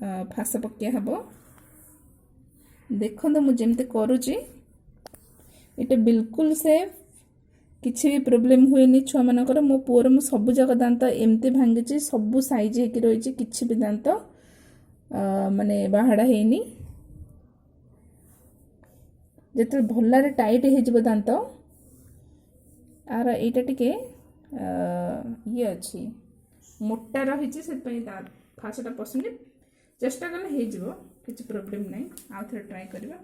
फास पकिया हम देखो मुझे करुच्ची ये बिल्कुल सेफ किसी भी प्रोब्लेम हुए छुआ मानकर मो पुअर मु सब जगह दांत एमती भांगी सब साइज होकर रही किसी भी दांत माने बाहाड़ा है जिते भल टाइट हो दांत आर यहाँ टे ये अच्छी मोटा रही से फासटा पसंद चेष्टा कले हो किसी प्रोब्लेम नहीं आउ थे ट्राए करवा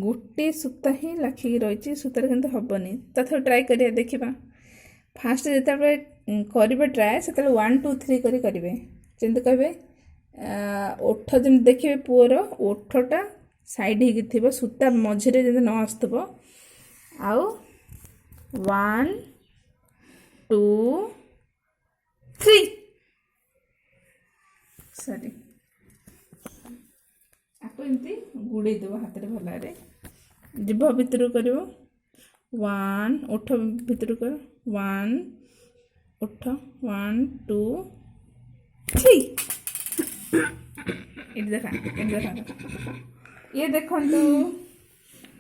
गोटे सूता ही लाखिकी रही सूतार कि हेनी तथा ट्राए करिए देखा फास्ट जिते करेंगे ट्राए से 1 2 3 करेंगे जमी कहे ओठ जमी देखिए पुअर ओठटा साइड हो सूता मझे जमी न आसुव आउ 1 2 3 सॉरी आपको एमती गुड़े देव हाथ में भल जीभ भितर कर 1 ओठ भितर कर 1 ओठ 1 2 3 ये देखा ये देखु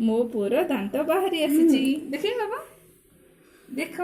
मो पुअर दांत बाहरी आसी देखिए बाबा देख